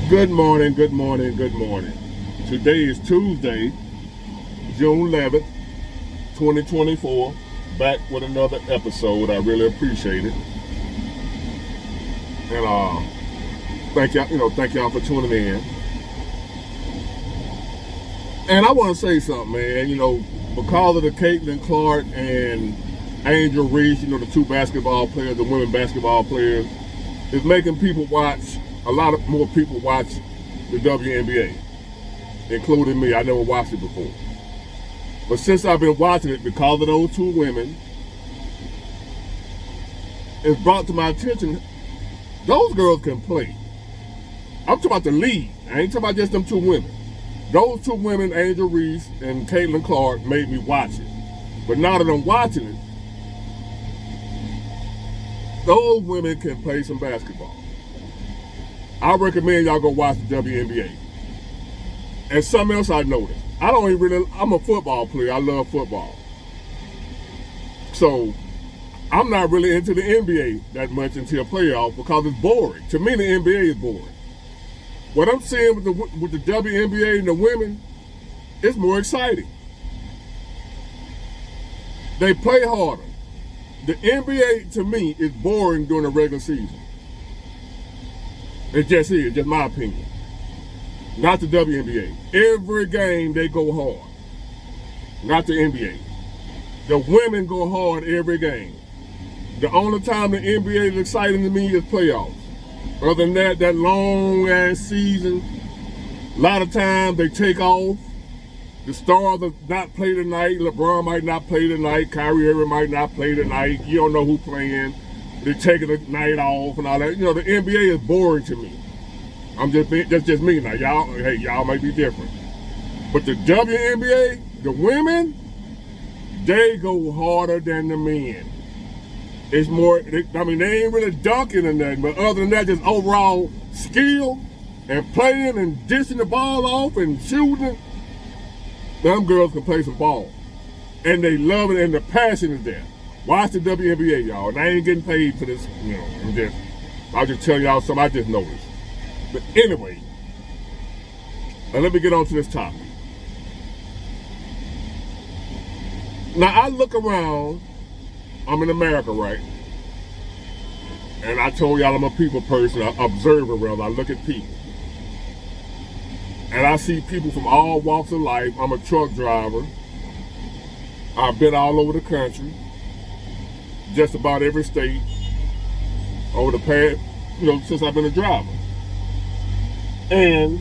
Good morning, good morning, good morning. Today is Tuesday, June 11th, 2024. Back with another episode. I really appreciate it. And thank y'all for tuning in. And I want to say something, man. Because of the Caitlin Clark and Angel Reese, the two basketball players, the women basketball players, is making people watch. A lot of more people watch the WNBA, including me. I never watched it before. But since I've been watching it because of those two women, it's brought to my attention, those girls can play. I'm talking about the league. I ain't talking about just them two women. Those two women, Angel Reese and Caitlin Clark, made me watch it. But now that I'm watching it, those women can play some basketball. I recommend y'all go watch the WNBA. And something else I noticed. I'm a football player. I love football. So I'm not really into the NBA that much until playoffs because it's boring. To me, the NBA is boring. What I'm seeing with the WNBA and the women, it's more exciting. They play harder. The NBA, to me, is boring during the regular season. It just is, just my opinion. Not the WNBA. Every game they go hard. Not the NBA. The women go hard every game. The only time the NBA is exciting to me is playoffs. Other than that long ass season, a lot of times they take off. The stars will not play tonight. LeBron might not play tonight. Kyrie Irving might not play tonight. You don't know who's playing. They're taking the night off and all that. The NBA is boring to me. That's just me now. Y'all might be different. But the WNBA, the women, they go harder than the men. It's more, they ain't really dunking or nothing, but other than that, just overall skill and playing and dishing the ball off and shooting, them girls can play some ball. And they love it and the passion is there. Watch the WNBA, y'all. And I ain't getting paid for this, I'll just tell y'all something I just noticed. But anyway, let me get on to this topic. Now, I look around. I'm in America, right? And I told y'all I'm a people person, an observer, rather. I look at people. And I see people from all walks of life. I'm a truck driver. I've been all over the country. Just about every state over the past, since I've been a driver. And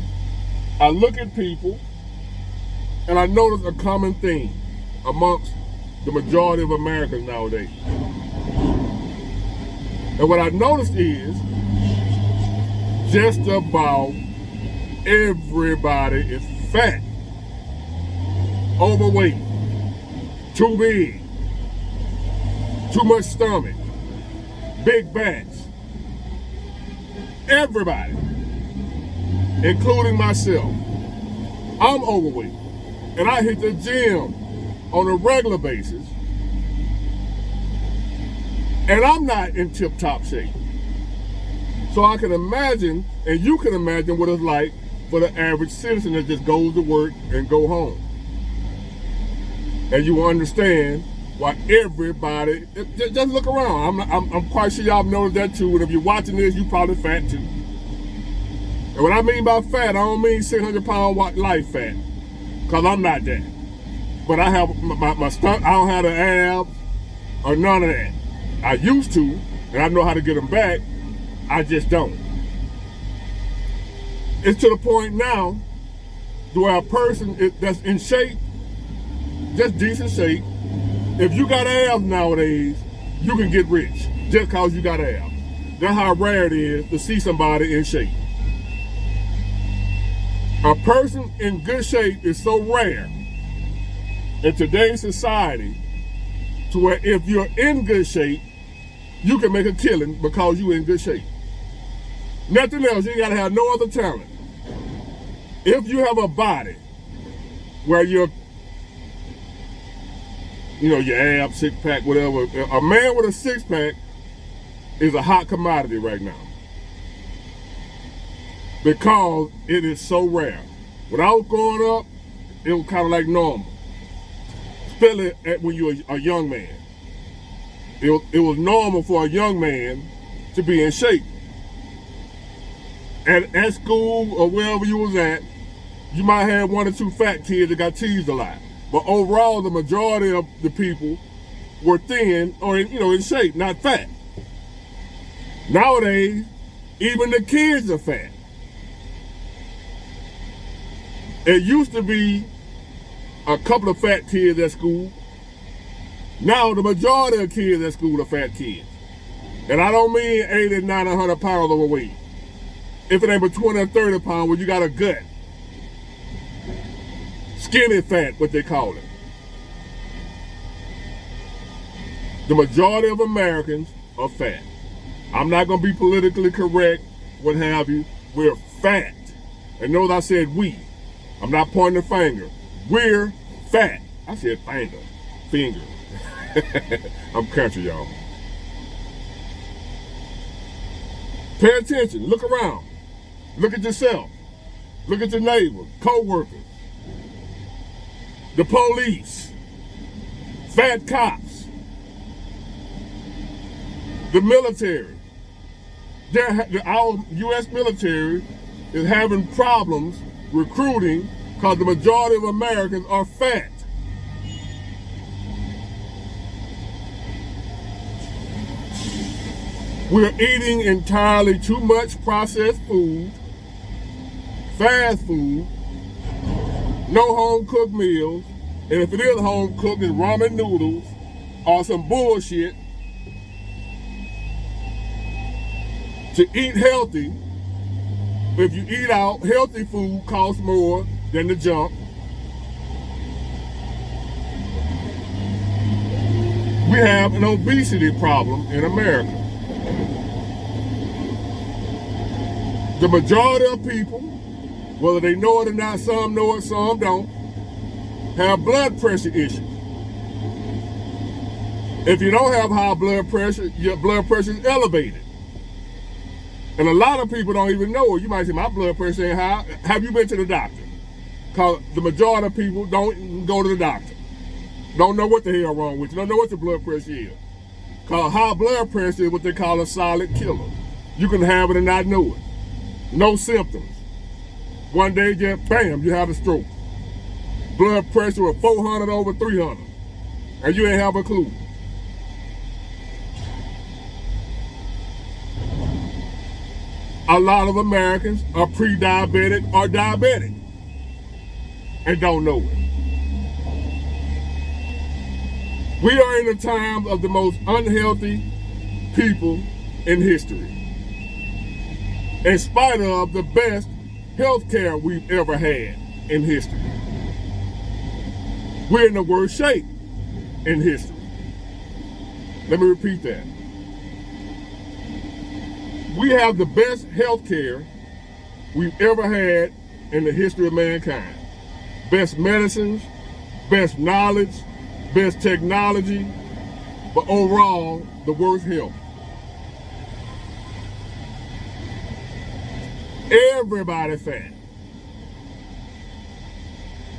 I look at people and I notice a common theme amongst the majority of Americans nowadays. And what I noticed is just about everybody is fat, overweight, too big, too much stomach, big backs. Everybody, including myself. I'm overweight. And I hit the gym on a regular basis. And I'm not in tip-top shape. So I can imagine, and you can imagine what it's like for the average citizen that just goes to work and go home. And you will understand why everybody, just look around. I'm quite sure y'all noticed that too. And if you're watching this, you probably fat too. And what I mean by fat, I don't mean 600-pound life fat, because I'm not that. But I have my stomach, I don't have the abs or none of that. I used to, and I know how to get them back. I just don't. It's to the point now where a person that's in shape, just decent shape, if you got abs nowadays, you can get rich just because you got abs. That's how rare it is to see somebody in shape. A person in good shape is so rare in today's society to where if you're in good shape, you can make a killing because you're in good shape. Nothing else. You ain't got to have no other talent. If you have a body where you're your abs, six pack, whatever. A man with a six pack is a hot commodity right now. because it is so rare. When I was growing up, it was kind of like normal, especially when you were a young man. It was normal for a young man to be in shape. At school or wherever you was at, you might have one or two fat kids that got teased a lot. But overall, the majority of the people were thin or in shape, not fat. Nowadays, even the kids are fat. It used to be a couple of fat kids at school. Now the majority of kids at school are fat kids. And I don't mean 80, 90, 100 pounds overweight. If it ain't but 20 or 30 pounds, well, you got a gut. Skinny fat, what they call it. The majority of Americans are fat. I'm not going to be politically correct, what have you. We're fat. And notice I said we. I'm not pointing the finger. We're fat. I said finger. Finger. I'm country, y'all. Pay attention. Look around. Look at yourself. Look at your neighbors, co-workers, the police, fat cops, the military. Our U.S. military is having problems recruiting because the majority of Americans are fat. We're eating entirely too much processed food, fast food, no home-cooked meals, and if it is home-cooked, it's ramen noodles or some bullshit. To eat healthy, if you eat out, healthy food costs more than the junk. We have an obesity problem in America. The majority of people, whether they know it or not, some know it, some don't, have blood pressure issues. If you don't have high blood pressure, your blood pressure is elevated. And a lot of people don't even know it. You might say, my blood pressure ain't high. Have you been to the doctor? Because the majority of people don't go to the doctor. Don't know what the hell wrong with you. Don't know what your blood pressure is. Because high blood pressure is what they call a silent killer. You can have it and not know it. No symptoms. One day, just bam, you have a stroke. Blood pressure of 400 over 300. And you ain't have a clue. A lot of Americans are pre-diabetic or diabetic and don't know it. We are in a time of the most unhealthy people in history, in spite of the best health care we've ever had in history. We're in the worst shape in history. Let me repeat that. We have the best health care we've ever had in the history of mankind. Best medicines, best knowledge, best technology, but overall, the worst health. Everybody fat.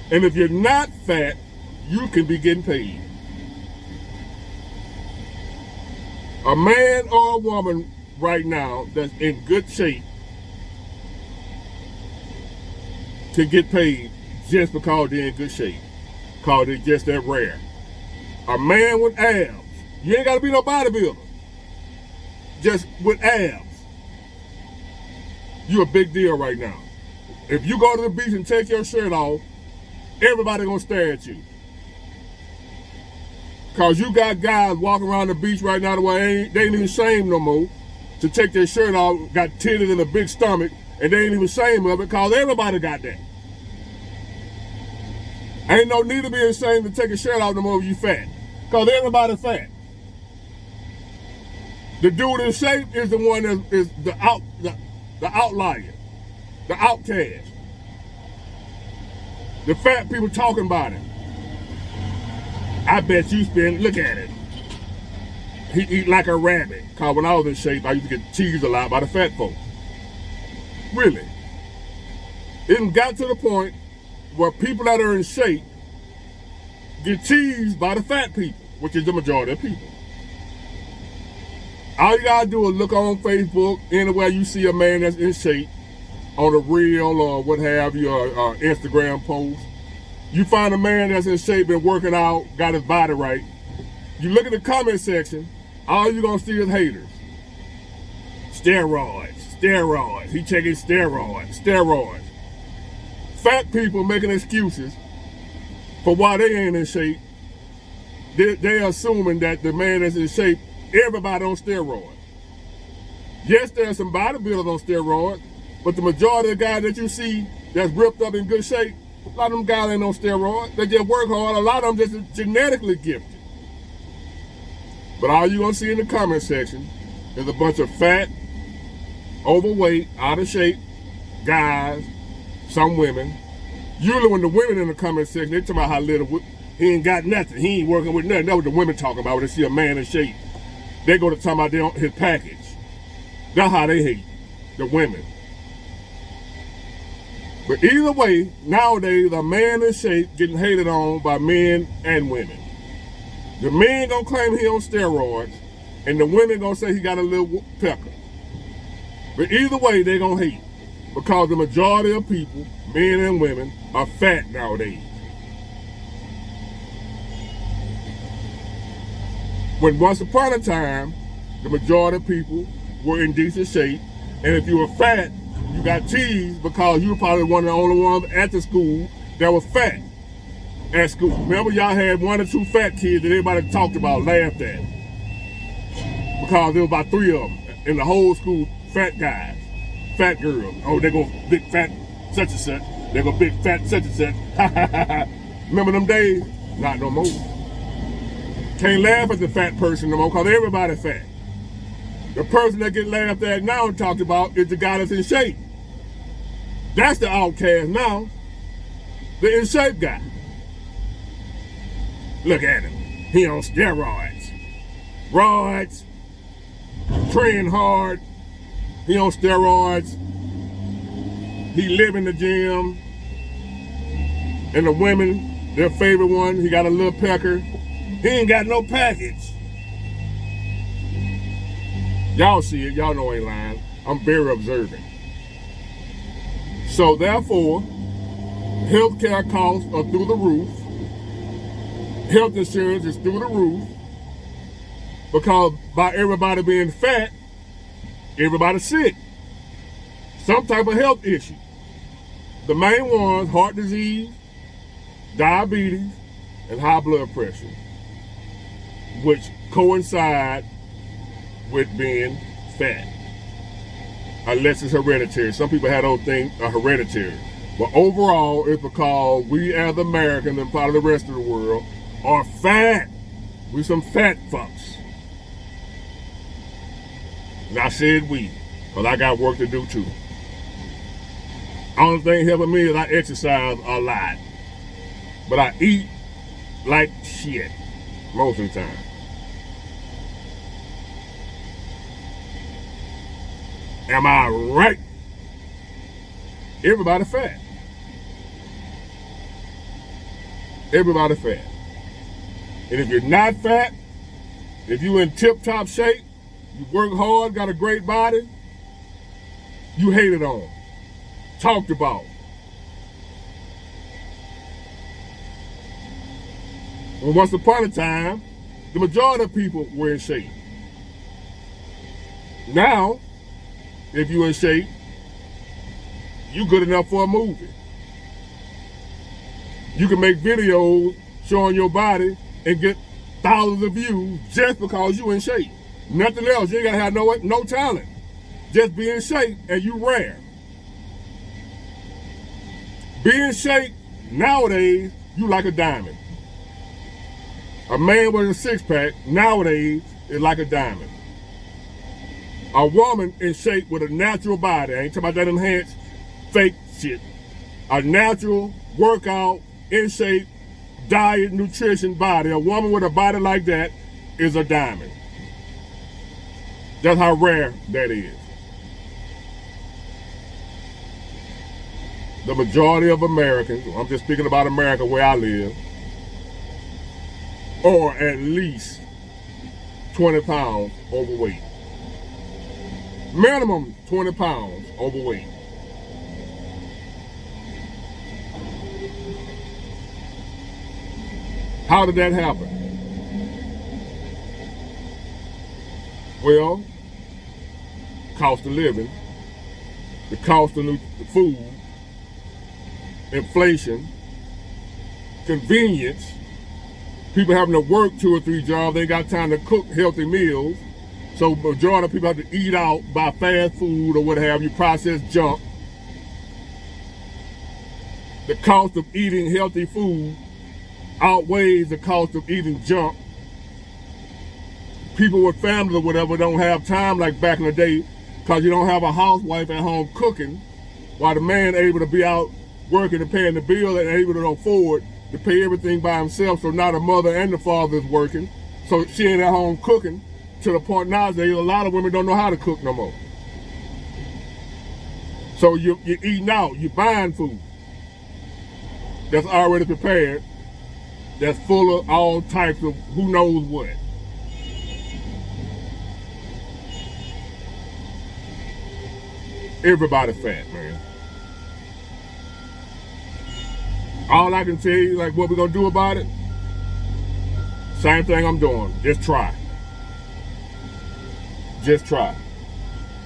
And if you're not fat, you can be getting paid. A man or a woman right now that's in good shape to get paid just because they're in good shape, because they're just that rare. A man with abs, you ain't got to be no bodybuilder, just with abs, you a big deal right now. If you go to the beach and take your shirt off, everybody gonna stare at you. Cause you got guys walking around the beach right now they ain't even ashamed no more to take their shirt off, got titties and a big stomach, and they ain't even ashamed of it, cause everybody got that. Ain't no need to be ashamed to take a shirt off no more if you fat, cause everybody fat. The dude in shape is the one that is the outlier, the outcast. The fat people talking about him. I bet you spend, look at it. He eat like a rabbit. Cause when I was in shape, I used to get teased a lot by the fat folks. Really. It got to the point where people that are in shape get teased by the fat people, which is the majority of people. All you gotta do is look on Facebook, anywhere you see a man that's in shape, on a reel or what have you, or Instagram post. You find a man that's in shape, been working out, got his body right. You look at the comment section, all you're gonna see is haters. Steroids. He taking steroids. Fat people making excuses for why they ain't in shape. They're assuming that the man that's in shape, everybody on steroids. Yes, there's some bodybuilders on steroids, but the majority of the guys that you see that's ripped up in good shape, a lot of them guys ain't on steroids. They just work hard. A lot of them just genetically gifted. But all you're gonna see in the comment section is a bunch of fat, overweight, out of shape guys, some women. Usually when the women in the comment section, they talk about how little, he ain't got nothing, he ain't working with nothing. That's what the women talking about when they see a man in shape. They go to talk about his package. That's how they hate the women. But either way, nowadays, a man in shape getting hated on by men and women. The men gonna claim he on steroids, and the women gonna say he got a little pecker. But either way, they gonna hate, because the majority of people, men and women, are fat nowadays. When once upon a time, the majority of people were in decent shape, and if you were fat, you got teased because you were probably one of the only ones at the school that was fat at school. Remember, y'all had 1 or 2 fat kids that everybody talked about, laughed at, because there was about 3 of them in the whole school, fat guys, fat girls. Oh, they go big fat such and such. They go big fat such and such. Remember them days? Not no more. Can't laugh at the fat person no more because everybody fat. The person that get laughed at now and talked about is the guy that's in shape. That's the outcast now. The in shape guy. Look at him. He on steroids. Roids. Train hard. He on steroids. He live in the gym. And the women, their favorite one, he got a little pecker. He ain't got no package. Y'all see it, y'all know I ain't lying. I'm very observant. So therefore, healthcare costs are through the roof. Health insurance is through the roof. Because by everybody being fat, everybody's sick. Some type of health issue. The main ones, heart disease, diabetes, and high blood pressure, which coincide with being fat, unless it's hereditary. Some people have those things hereditary, but overall it's because we as Americans and part of the rest of the world are fat. We some fat fucks. And I said we, because I got work to do too. Only thing helping me is I exercise a lot, but I eat like shit most of the time. Am I right? Everybody fat. Everybody fat. And if you're not fat, if you're in tip-top shape, you work hard, got a great body, you hated on, talked about. And once upon a time, the majority of people were in shape. Now, if you're in shape, you good enough for a movie. You can make videos showing your body and get thousands of views just because you in shape. Nothing else. You ain't gotta have no talent. Just be in shape and you rare. Be in shape nowadays, you like a diamond. A man with a six-pack nowadays is like a diamond. A woman in shape with a natural body, I ain't talking about that enhanced fake shit. A natural workout, in shape, diet, nutrition body. A woman with a body like that is a diamond. That's how rare that is. the majority of Americans, I'm just speaking about America where I live, are at least 20 pounds overweight. Minimum 20 pounds overweight. How did that happen? Well, cost of living, the cost of the food, inflation, convenience, people having to work 2 or 3 jobs, they ain't got time to cook healthy meals. So majority of people have to eat out, buy fast food or what have you, processed junk. The cost of eating healthy food outweighs the cost of eating junk. People with families or whatever don't have time like back in the day because you don't have a housewife at home cooking while the man able to be out working and paying the bill and able to afford to pay everything by himself. So now the mother and the father is working. So she ain't at home cooking to the point nowadays a lot of women don't know how to cook no more. So you're eating out, you're buying food that's already prepared, that's full of all types of who knows what. Everybody fat, man. All I can tell you, like what we're gonna do about it, same thing I'm doing, just try. Just try.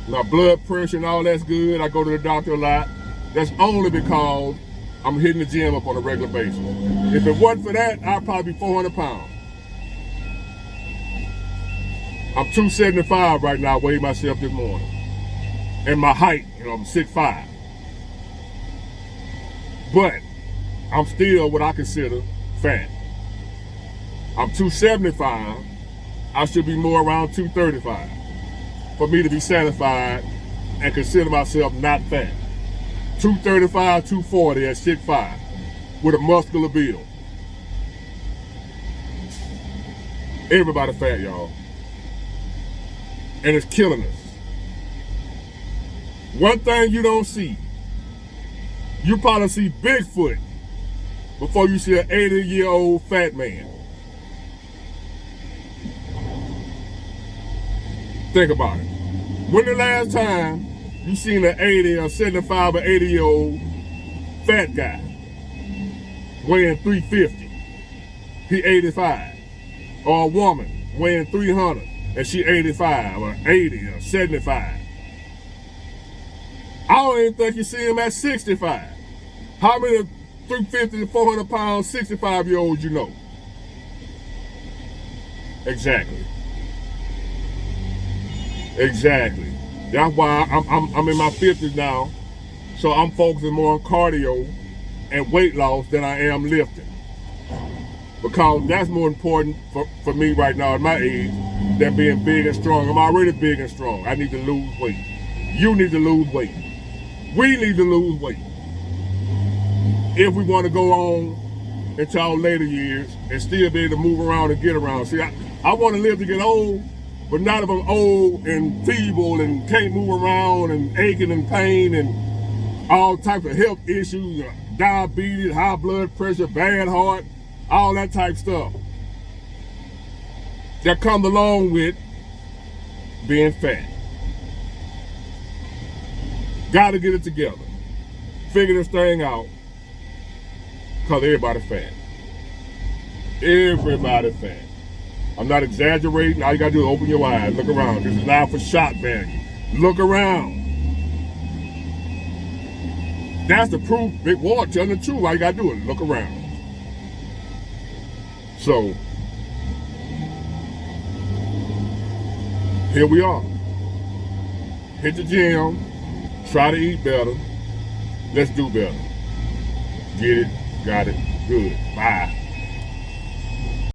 My blood pressure and all that's good, I go to the doctor a lot. That's only because I'm hitting the gym up on a regular basis. If it wasn't for that, I'd probably be 400 pounds. I'm 275 right now, I weighed myself this morning. And my height, I'm 6'5". But I'm still what I consider fat. I'm 275, I should be more around 235 for me to be satisfied and consider myself not fat. 235, 240 at 6'5", with a muscular build. Everybody fat, y'all. And it's killing us. One thing you don't see, you probably see Bigfoot before you see an 80-year-old fat man. Think about it. When the last time you seen an 80 or 75 or 80-year-old fat guy weighing 350, he 85, or a woman weighing 300 and she 85 or 80 or 75? I don't even think you see him at 65. How many 350 to 400 pound 65-year-olds you know? Exactly. Exactly. That's why I'm in my 50s now, so I'm focusing more on cardio and weight loss than I am lifting. Because that's more important for me right now at my age than being big and strong. I'm already big and strong. I need to lose weight. You need to lose weight. We need to lose weight if we want to go on into our later years and still be able to move around and get around. See, I want to live to get old, but not if I'm old and feeble and can't move around and aching and pain and all types of health issues, diabetes, high blood pressure, bad heart, all that type stuff that comes along with being fat. Got to get it together. Figure this thing out. Because everybody fat. Everybody fat. I'm not exaggerating. All you got to do is open your eyes. Look around. This is not for shock value. Look around. That's the proof. Big War telling the truth. All you got to do is look around. So, here we are. Hit the gym. Try to eat better. Let's do better. Get it, got it, good. Bye.